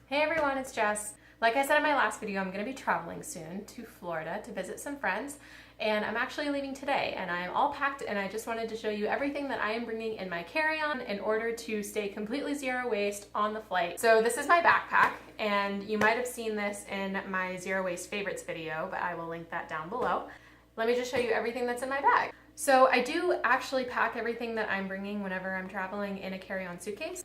Hey everyone, it's Jess. Like I said in my last video, I'm going to be traveling soon to Florida to visit some friends, and I'm actually leaving today, and I'm all packed, and I just wanted to show you everything that I am bringing in my carry-on in order to stay completely zero waste on the flight. So this is my backpack, and you might have seen this in my zero waste favorites video, but I will link that down below. Let me just show you everything that's in my bag. So I do actually pack everything that I'm bringing whenever I'm traveling in a carry-on suitcase.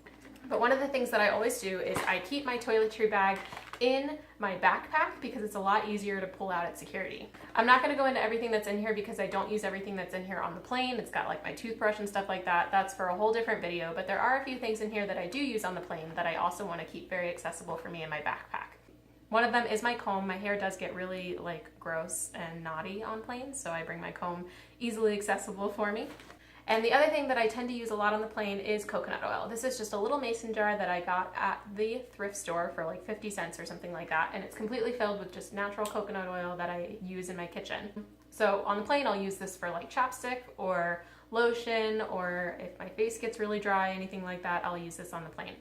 But one of the things that I always do is I keep my toiletry bag in my backpack because it's a lot easier to pull out at security. I'm not going to go into everything that's in here because I don't use everything that's in here on the plane. It's got like my toothbrush and stuff like that. That's for a whole different video, but there are a few things in here that I do use on the plane that I also want to keep very accessible for me in my backpack. One of them is my comb. My hair does get really gross and knotty on planes, so I bring my comb easily accessible for me. And the other thing that I tend to use a lot on the plane is coconut oil. This is just a little mason jar that I got at the thrift store for like 50 cents or something like that. And it's completely filled with just natural coconut oil that I use in my kitchen. So on the plane, I'll use this for like chapstick or lotion, or if my face gets really dry, anything like that, I'll use this on the plane.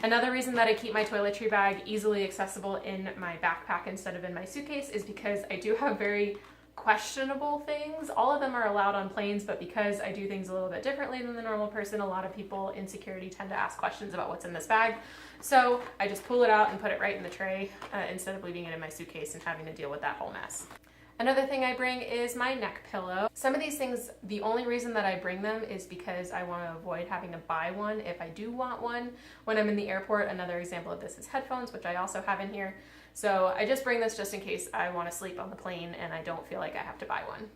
Another reason that I keep my toiletry bag easily accessible in my backpack instead of in my suitcase is because I do have very questionable things. All of them are allowed on planes, but because I do things a little bit differently than the normal person, a lot of people in security tend to ask questions about what's in this bag. So I just pull it out and put it right in the tray instead of leaving it in my suitcase and having to deal with that whole mess. Another thing I bring is my neck pillow. Some of these things, the only reason that I bring them is because I want to avoid having to buy one if I do want one when I'm in the airport. Another example of this is headphones, which I also have in here. So I just bring this just in case I want to sleep on the plane and I don't feel like I have to buy one.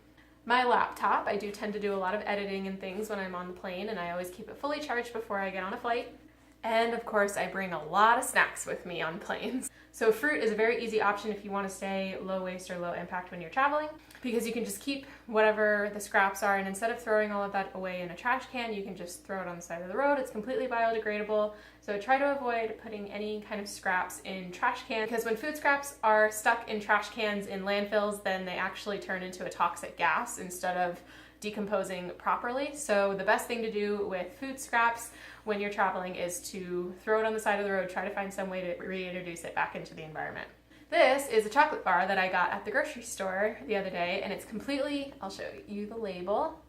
My laptop, I do tend to do a lot of editing and things when I'm on the plane, and I always keep it fully charged before I get on a flight. And of course, I bring a lot of snacks with me on planes. So fruit is a very easy option if you want to stay low waste or low impact when you're traveling, because you can just keep whatever the scraps are, and instead of throwing all of that away in a trash can, you can just throw it on the side of the road. It's completely biodegradable. So try to avoid putting any kind of scraps in trash cans, because when food scraps are stuck in trash cans in landfills, then they actually turn into a toxic gas instead of decomposing properly. So the best thing to do with food scraps when you're traveling is to throw it on the side of the road, try to find some way to reintroduce it back into the environment. This is a chocolate bar that I got at the grocery store the other day, and it's completely, I'll show you the label.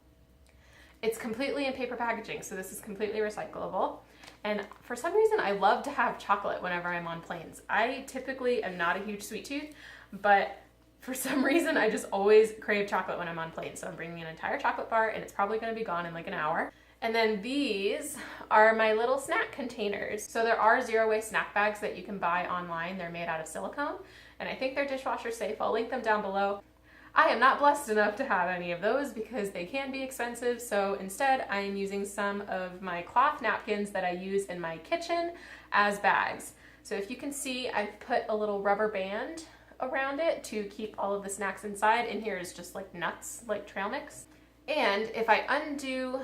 It's completely in paper packaging, so this is completely recyclable. And for some reason, I love to have chocolate whenever I'm on planes. I typically am not a huge sweet tooth, but for some reason, I just always crave chocolate when I'm on planes. So I'm bringing an entire chocolate bar, and it's probably going to be gone in like an hour. And then these are my little snack containers. So there are zero waste snack bags that you can buy online. They're made out of silicone, and I think they're dishwasher safe. I'll link them down below. I am not blessed enough to have any of those because they can be expensive. So instead, I am using some of my cloth napkins that I use in my kitchen as bags. So if you can see, I've put a little rubber band around it to keep all of the snacks inside. In here is just like nuts, like trail mix. And if I undo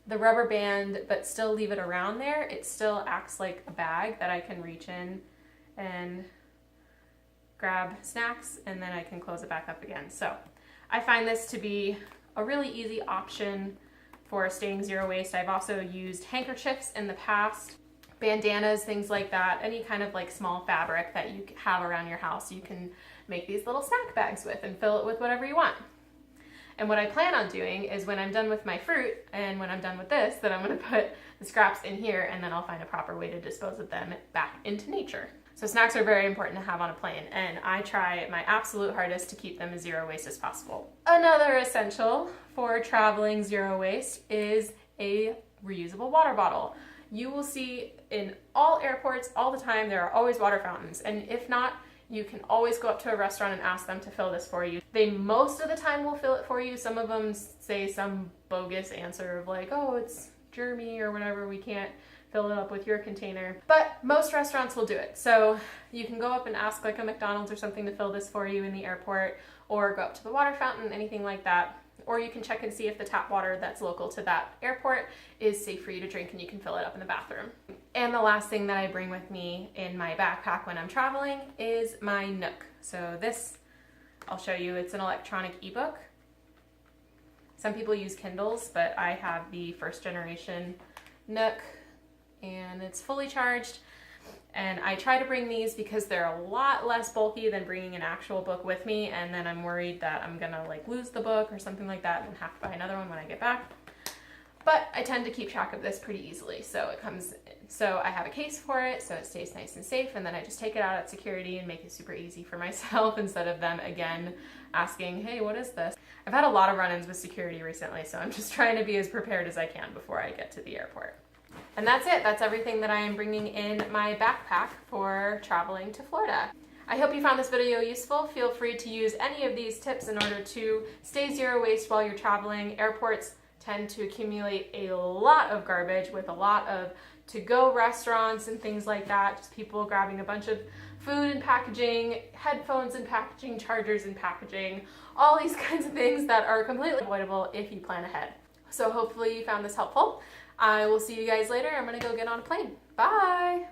the rubber band but still leave it around there, it still acts like a bag that I can reach in and grab snacks, and then I can close it back up again. So I find this to be a really easy option for staying zero waste. I've also used handkerchiefs in the past, bandanas, things like that. Any kind of like small fabric that you have around your house, you can make these little snack bags with and fill it with whatever you want. And what I plan on doing is when I'm done with my fruit and when I'm done with this, that I'm going to put the scraps in here, and then I'll find a proper way to dispose of them back into nature. So snacks are very important to have on a plane, and I try my absolute hardest to keep them as zero waste as possible. Another essential for traveling zero waste is a reusable water bottle. You will see in all airports all the time, there are always water fountains, and if not, you can always go up to a restaurant and ask them to fill this for you. They most of the time will fill it for you. Some of them say some bogus answer of like, oh, it's germy or whatever, we can't fill it up with your container. But most restaurants will do it. So you can go up and ask like a McDonald's or something to fill this for you in the airport, or go up to the water fountain, anything like that. Or you can check and see if the tap water that's local to that airport is safe for you to drink, and you can fill it up in the bathroom. And the last thing that I bring with me in my backpack when I'm traveling is my Nook. So this, I'll show you, it's an electronic ebook. Some people use Kindles, but I have the first generation Nook, and it's fully charged. And I try to bring these because they're a lot less bulky than bringing an actual book with me, and then I'm worried that I'm gonna like lose the book or something like that and have to buy another one when I get back. But I tend to keep track of this pretty easily, so I have a case for it so it stays nice and safe, and then I just take it out at security and make it super easy for myself instead of them again asking, hey, what is this? I've had a lot of run-ins with security recently, so I'm just trying to be as prepared as I can before I get to the airport. And that's it. That's everything that I am bringing in my backpack for traveling to Florida. I hope you found this video useful. Feel free to use any of these tips in order to stay zero waste while you're traveling. Airports tend to accumulate a lot of garbage with a lot of to-go restaurants and things like that. Just people grabbing a bunch of food and packaging, headphones and packaging, chargers and packaging, all these kinds of things that are completely avoidable if you plan ahead. So hopefully you found this helpful. I will see you guys later. I'm gonna go get on a plane. Bye!